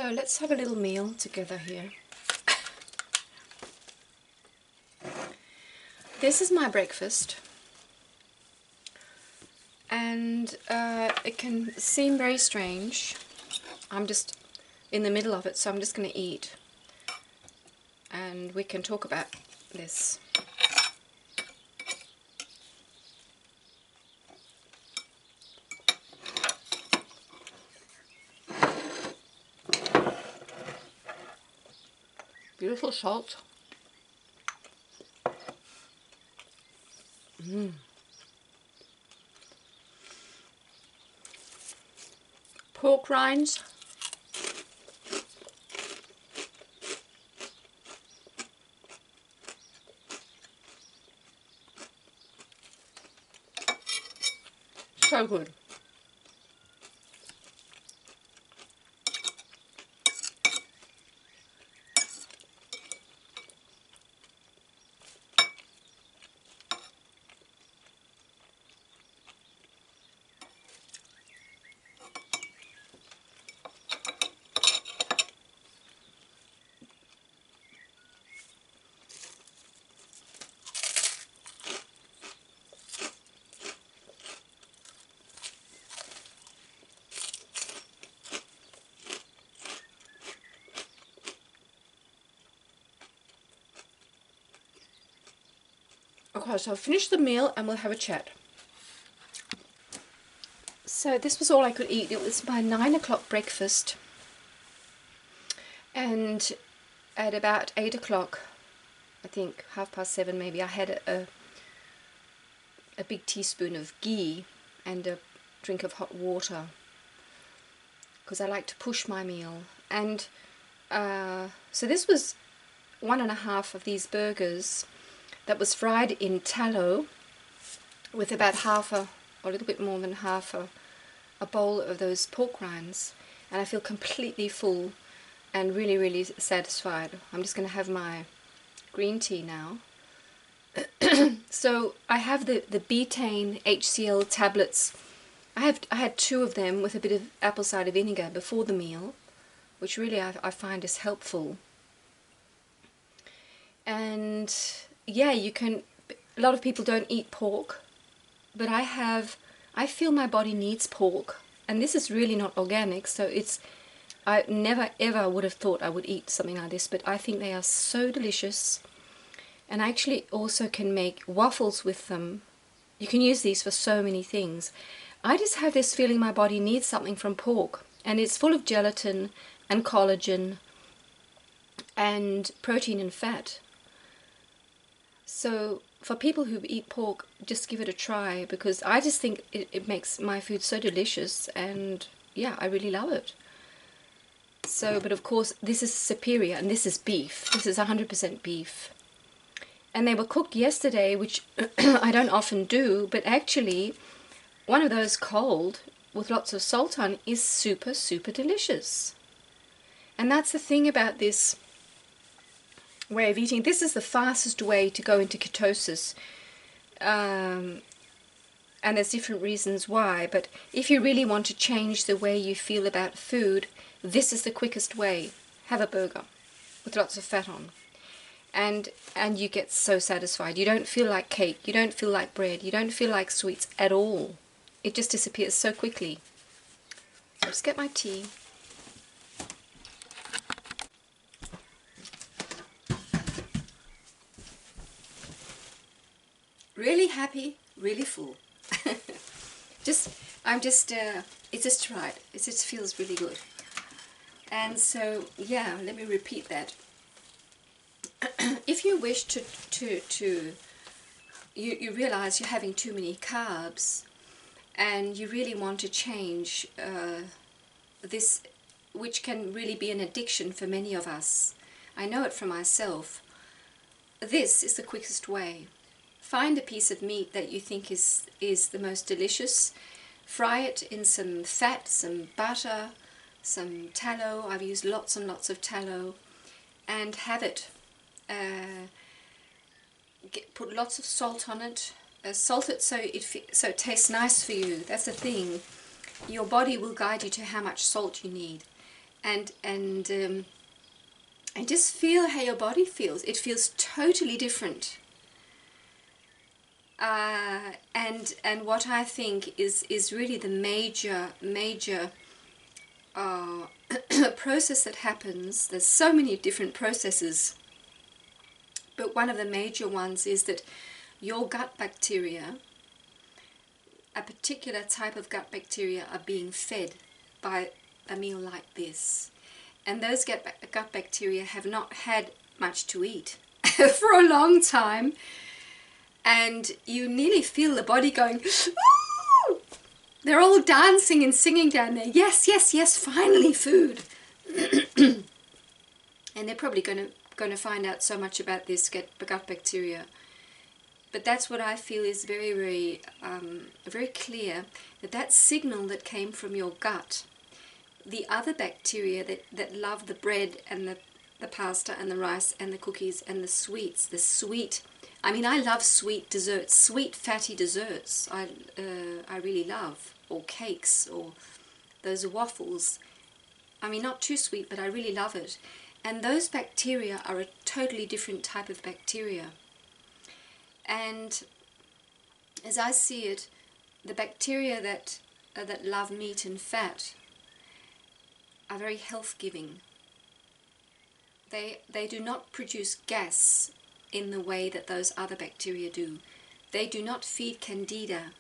So let's have a little meal together here. This is my breakfast, and it can seem very strange. I'm just in the middle of it, so I'm just going to eat, and we can talk about this. Beautiful salt. Pork rinds. So good. Okay, so I'll finish the meal and we'll have a chat. So this was all I could eat. It was my 9 o'clock breakfast, and at about 8 o'clock, I think 7:30 maybe, I had a big teaspoon of ghee and a drink of hot water, because I like to push my meal. And so this was 1.5 of these burgers that was fried in tallow, with about half a little bit more than half a bowl of those pork rinds, and I feel completely full and really, really satisfied. I'm just going to have my green tea now. So I have the betaine HCl tablets. I had 2 of them with a bit of apple cider vinegar before the meal, which really I find is helpful. And yeah, you can, a lot of people don't eat pork, but I feel my body needs pork, and this is really not organic, so I never ever would have thought I would eat something like this, but I think they are so delicious. And I actually also can make waffles with them. You can use these for so many things. I just have this feeling my body needs something from pork, and it's full of gelatin and collagen and protein and fat. So for people who eat pork, just give it a try, because I just think it makes my food so delicious, and yeah, I really love it. So, but of course, this is superior, and this is beef. This is 100% beef. And they were cooked yesterday, which I don't often do, but actually, one of those cold, with lots of salt on, is super, super delicious. And that's the thing about this way of eating. This is the fastest way to go into ketosis, and there's different reasons why, but if you really want to change the way you feel about food, this is the quickest way. Have a burger with lots of fat on, and you get so satisfied. You don't feel like cake, you don't feel like bread, you don't feel like sweets at all. It just disappears so quickly. So just get my tea. Really happy, really full. It's just right. It just feels really good. And so, yeah, let me repeat that. If you wish you realize you're having too many carbs, and you really want to change this, which can really be an addiction for many of us. I know it for myself. This is the quickest way. Find a piece of meat that you think is the most delicious. Fry it in some fat, some butter, some tallow. I've used lots and lots of tallow, and have it. Put lots of salt on it. Salt it so it tastes nice for you. That's the thing. Your body will guide you to how much salt you need. and just feel how your body feels. It feels totally different. And what I think is really the major process that happens. There's so many different processes, but one of the major ones is that your gut bacteria, a particular type of gut bacteria, are being fed by a meal like this. And those gut bacteria have not had much to eat for a long time. And you nearly feel the body going, "Ooh!" They're all dancing and singing down there. Yes, yes, yes, finally food. And they're probably going to find out so much about this gut bacteria. But that's what I feel is very, very clear, that signal that came from your gut, the other bacteria that love the bread and the pasta and the rice and the cookies and the sweets, the sweet. I mean, I love sweet desserts, sweet fatty desserts. I really love, or cakes, or those waffles. I mean, not too sweet, but I really love it. And those bacteria are a totally different type of bacteria. And as I see it, the bacteria that love meat and fat are very health-giving. They do not produce gas in the way that those other bacteria do. They do not feed candida.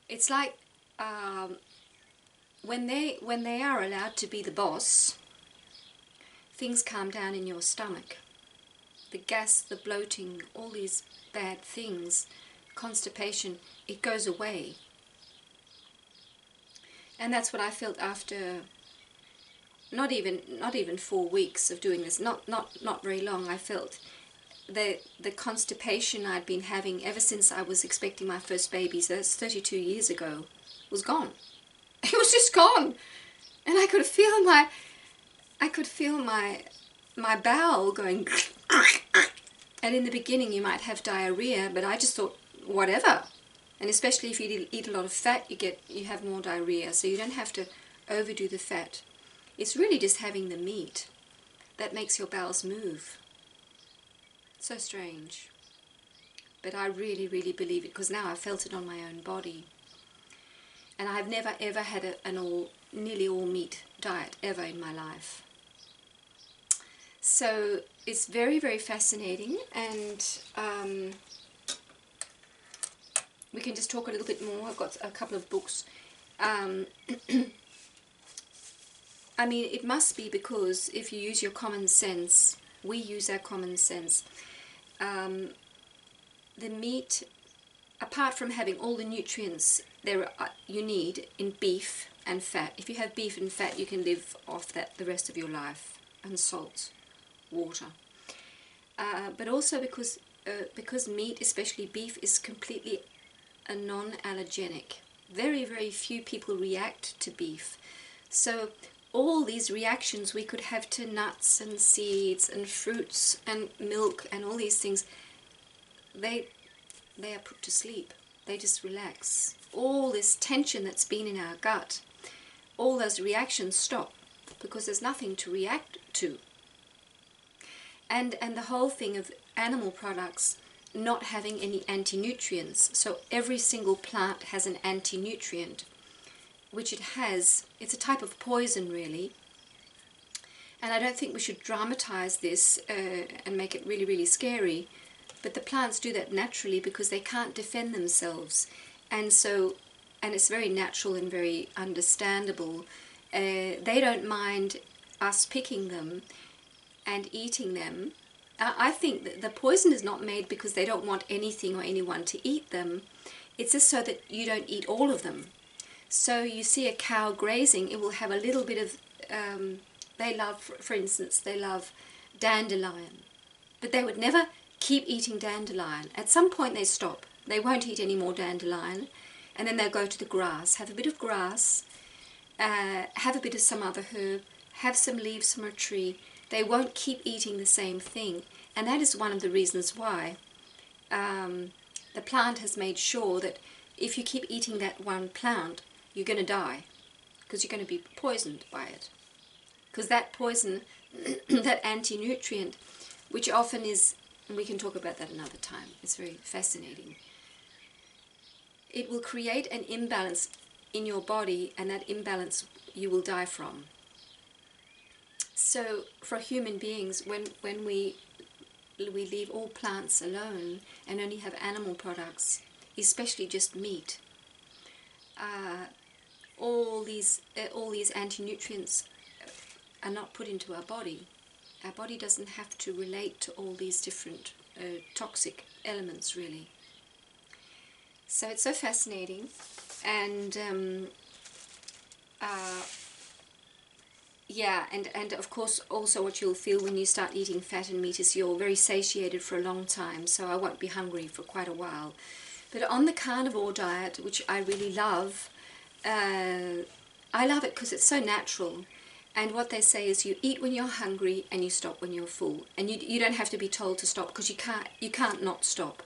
It's like when they are allowed to be the boss, things calm down in your stomach. The gas, the bloating, all these bad things, constipation, it goes away. And that's what I felt after not even 4 weeks of doing this, not very long. I felt the constipation I'd been having ever since I was expecting my first baby, so that's 32 years ago, was gone. It was just gone. And I could feel my bowel going. And in the beginning you might have diarrhea, but I just thought, whatever. And especially if you eat a lot of fat, you have more diarrhea, so you don't have to overdo the fat. It's really just having the meat that makes your bowels move. So strange. But I really, really believe it, because now I've felt it on my own body. And I've never ever had nearly all meat diet ever in my life. So it's very, very fascinating, and we can just talk a little bit more. I've got a couple of books. I mean, it must be because if you use your common sense, we use our common sense. The meat, apart from having all the nutrients you need in beef and fat, if you have beef and fat, you can live off that the rest of your life, and salt, water. But also because meat, especially beef, is completely a non-allergenic. Very, very few people react to beef. So all these reactions we could have to nuts and seeds and fruits and milk and all these things, they are put to sleep. They just relax. All this tension that's been in our gut, all those reactions stop, because there's nothing to react to. And the whole thing of animal products not having any anti-nutrients. So every single plant has an anti-nutrient, which it's a type of poison, really. And I don't think we should dramatize this and make it really, really scary. But the plants do that naturally because they can't defend themselves. And it's very natural and very understandable. They don't mind us picking them and eating them. I think that the poison is not made because they don't want anything or anyone to eat them. It's just so that you don't eat all of them. So you see a cow grazing, it will have a little bit of, they love, for instance, they love dandelion. But they would never keep eating dandelion. At some point they stop. They won't eat any more dandelion. And then they'll go to the grass, have a bit of grass, have a bit of some other herb, have some leaves from a tree. They won't keep eating the same thing. And that is one of the reasons why the plant has made sure that if you keep eating that one plant, you're going to die, because you're going to be poisoned by it. Because that poison, that anti-nutrient, which often is, and we can talk about that another time, it's very fascinating, it will create an imbalance in your body, and that imbalance you will die from. So for human beings, when we leave all plants alone and only have animal products, especially just meat, all these anti-nutrients are not put into our body. Our body doesn't have to relate to all these different toxic elements, really. So it's so fascinating. And yeah, and of course also what you'll feel when you start eating fat and meat is you're very satiated for a long time, so I won't be hungry for quite a while. But on the carnivore diet, which I really love, I love it because it's so natural. And what they say is you eat when you're hungry and you stop when you're full. And you don't have to be told to stop, because you can't not stop.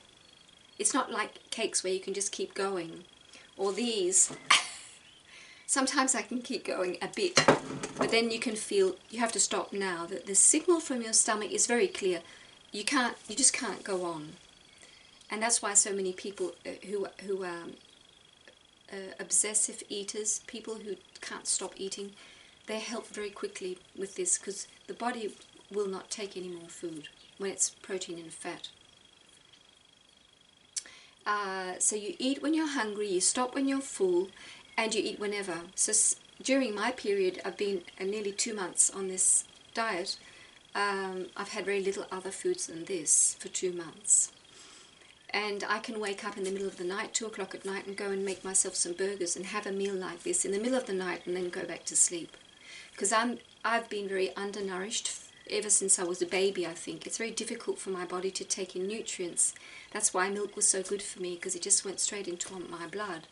It's not like cakes where you can just keep going. Or these, sometimes I can keep going a bit, but then you can feel you have to stop now. That the signal from your stomach is very clear. You just can't go on. And that's why so many people who are obsessive eaters, people who can't stop eating, they help very quickly with this, because the body will not take any more food when it's protein and fat. So you eat when you're hungry, you stop when you're full, and you eat whenever. So during my period, I've been nearly 2 months on this diet. I've had very little other foods than this for 2 months. And I can wake up in the middle of the night, 2 o'clock at night, and go and make myself some burgers and have a meal like this in the middle of the night and then go back to sleep. Because I've been very undernourished ever since I was a baby, I think. It's very difficult for my body to take in nutrients. That's why milk was so good for me, because it just went straight into my blood.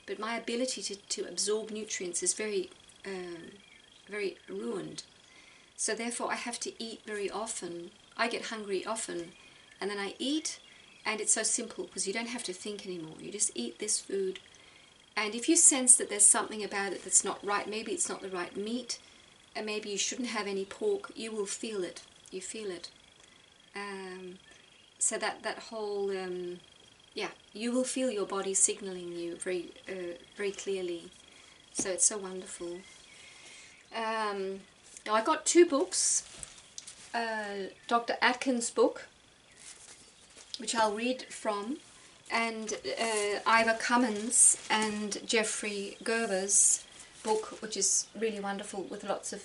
But my ability to absorb nutrients is very, very ruined. So therefore I have to eat very often. I get hungry often, and then I eat, and it's so simple because you don't have to think anymore. You just eat this food. And if you sense that there's something about it that's not right, maybe it's not the right meat, and maybe you shouldn't have any pork, you will feel it. You feel it. So that whole, yeah, you will feel your body signaling you very, very clearly. So it's so wonderful. Now I got 2 books. Dr. Atkins' book, which I'll read from, and Ivor Cummins and Jeffrey Gerber's book, which is really wonderful with lots of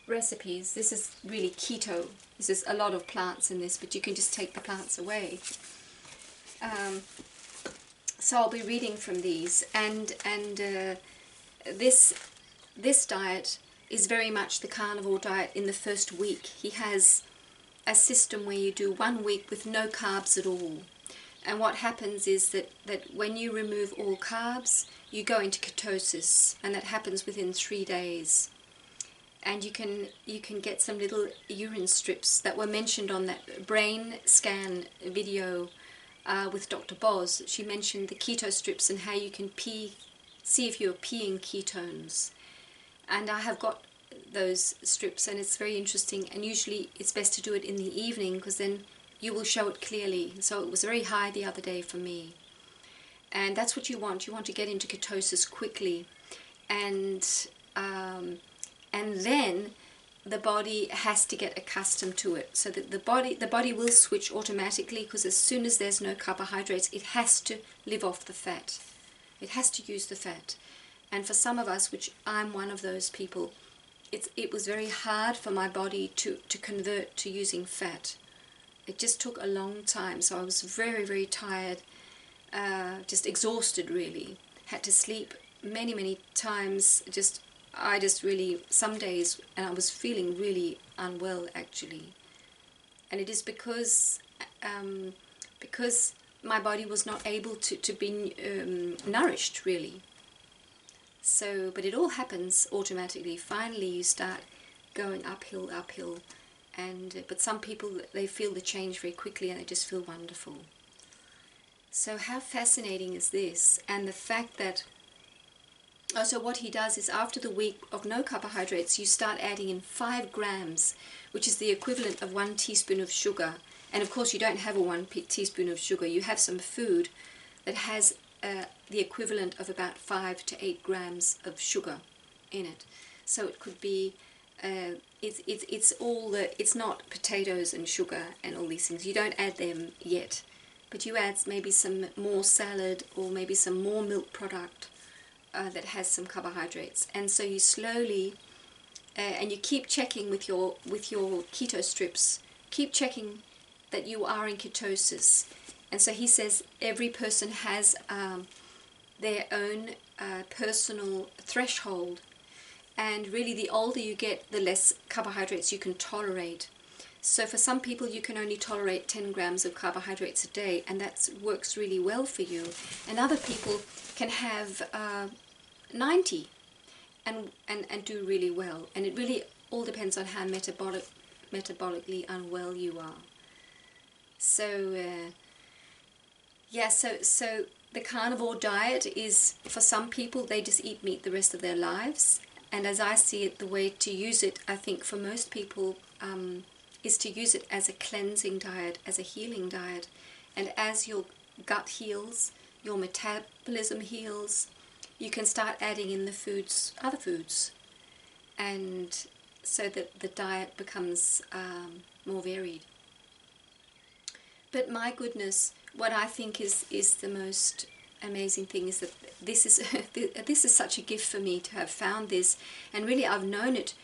recipes. This is really keto. This is a lot of plants in this, but you can just take the plants away. So I'll be reading from these, and this diet is very much the carnivore diet in the first week. He has a system where you do 1 week with no carbs at all. And what happens is that when you remove all carbs, you go into ketosis, and that happens within 3 days. And you can get some little urine strips that were mentioned on that brain scan video with Dr. Boz. She mentioned the keto strips and how you can see if you're peeing ketones. And I have got those strips, and it's very interesting, and usually it's best to do it in the evening, because then you will show it clearly. So it was very high the other day for me, and that's what you want to get into ketosis quickly, and then the body has to get accustomed to it, so that the body will switch automatically, because as soon as there's no carbohydrates, it has to live off the fat. It has to use the fat. And for some of us, which I'm one of those people, it was very hard for my body to convert to using fat. It just took a long time, so I was very, very tired, just exhausted really. Had to sleep many times, I just really, some days, and I was feeling really unwell actually. And it is because my body was not able to be nourished really. So, but it all happens automatically. Finally you start going uphill, and but some people, they feel the change very quickly, and they just feel wonderful. So how fascinating is this? And the fact that, so what he does is after the week of no carbohydrates, you start adding in 5 grams, which is the equivalent of 1 teaspoon of sugar. And of course you don't have a 1 teaspoon of sugar, you have some food that has the equivalent of about 5 to 8 grams of sugar in it. So it could be, it's not potatoes and sugar and all these things. You don't add them yet, but you add maybe some more salad or maybe some more milk product that has some carbohydrates. And so you slowly, and you keep checking with your keto strips, keep checking that you are in ketosis. And so he says every person has their own personal threshold, and really the older you get, the less carbohydrates you can tolerate. So for some people you can only tolerate 10 grams of carbohydrates a day, and that works really well for you. And other people can have 90 and do really well. And it really all depends on how metabolically unwell you are. So so the carnivore diet is, for some people, they just eat meat the rest of their lives. And as I see it, the way to use it, I think for most people, is to use it as a cleansing diet, as a healing diet. And as your gut heals, your metabolism heals, you can start adding in the foods, other foods, and so that the diet becomes more varied. But my goodness, what I think is the most amazing thing is that this is such a gift for me to have found this. And really I've known it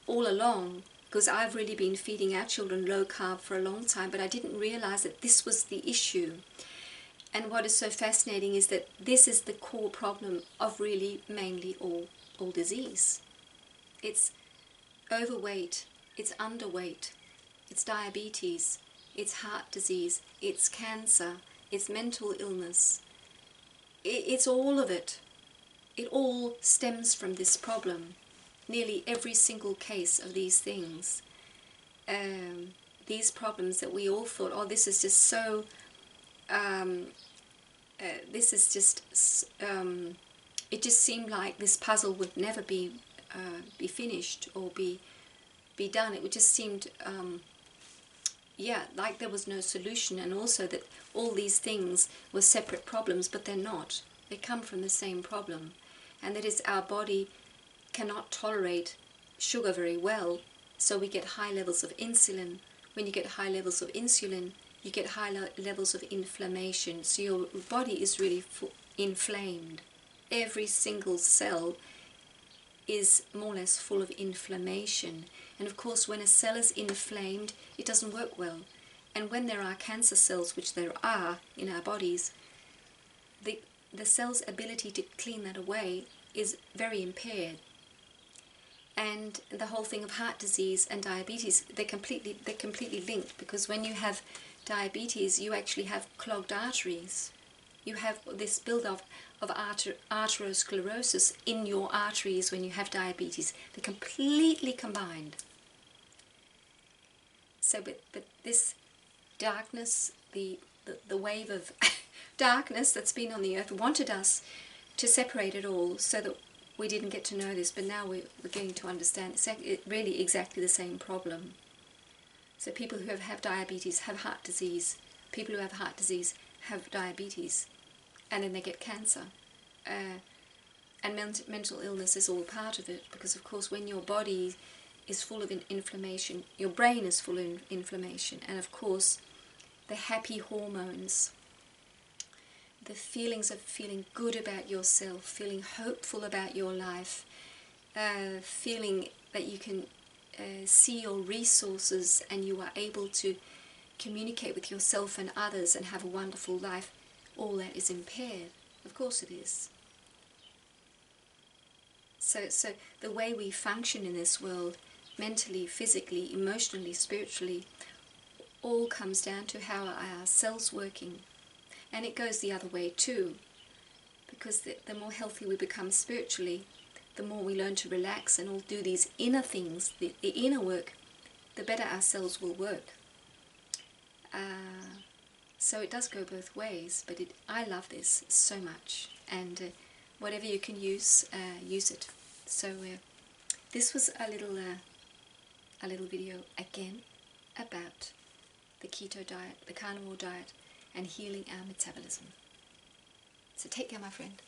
all along, because I've really been feeding our children low carb for a long time, but I didn't realize that this was the issue. And what is so fascinating is that this is the core problem of really mainly all disease. It's overweight, it's underweight, it's diabetes, it's heart disease, it's cancer, it's mental illness. It's all of it. It all stems from this problem. Nearly every single case of these things, these problems that we all thought, oh, this is just so, this is just, it just seemed like this puzzle would never be finished or be done. It just seemed, like there was no solution, and also that all these things were separate problems, but they're not. They come from the same problem, and that is our body cannot tolerate sugar very well, so we get high levels of insulin. When you get high levels of insulin, you get high levels of inflammation, so your body is really inflamed. Every single cell is more or less full of inflammation. And of course, when a cell is inflamed, it doesn't work well. And when there are cancer cells, which there are in our bodies, the cell's ability to clean that away is very impaired. And the whole thing of heart disease and diabetes, they're completely linked, because when you have diabetes, you actually have clogged arteries. You have this build-up of atherosclerosis in your arteries when you have diabetes. They're completely combined. So, but this darkness, the wave of darkness that's been on the earth, wanted us to separate it all so that we didn't get to know this, but now we're getting to understand it's really exactly the same problem. So people who have diabetes have heart disease. People who have heart disease have diabetes, and then they get cancer. And mental illness is all part of it, because of course when your body is full of inflammation, your brain is full of inflammation, and of course the happy hormones, the feelings of feeling good about yourself, feeling hopeful about your life, feeling that you can see your resources and you are able to communicate with yourself and others and have a wonderful life, all that is impaired. Of course it is. So the way we function in this world, mentally, physically, emotionally, spiritually, all comes down to how are our cells working. And it goes the other way too, because the more healthy we become spiritually, the more we learn to relax and all do these inner things, the inner work, the better our cells will work. So it does go both ways, but I love this so much, and whatever you can use, use it. So this was a little video again about the keto diet, the carnivore diet, and healing our metabolism. So take care, my friend.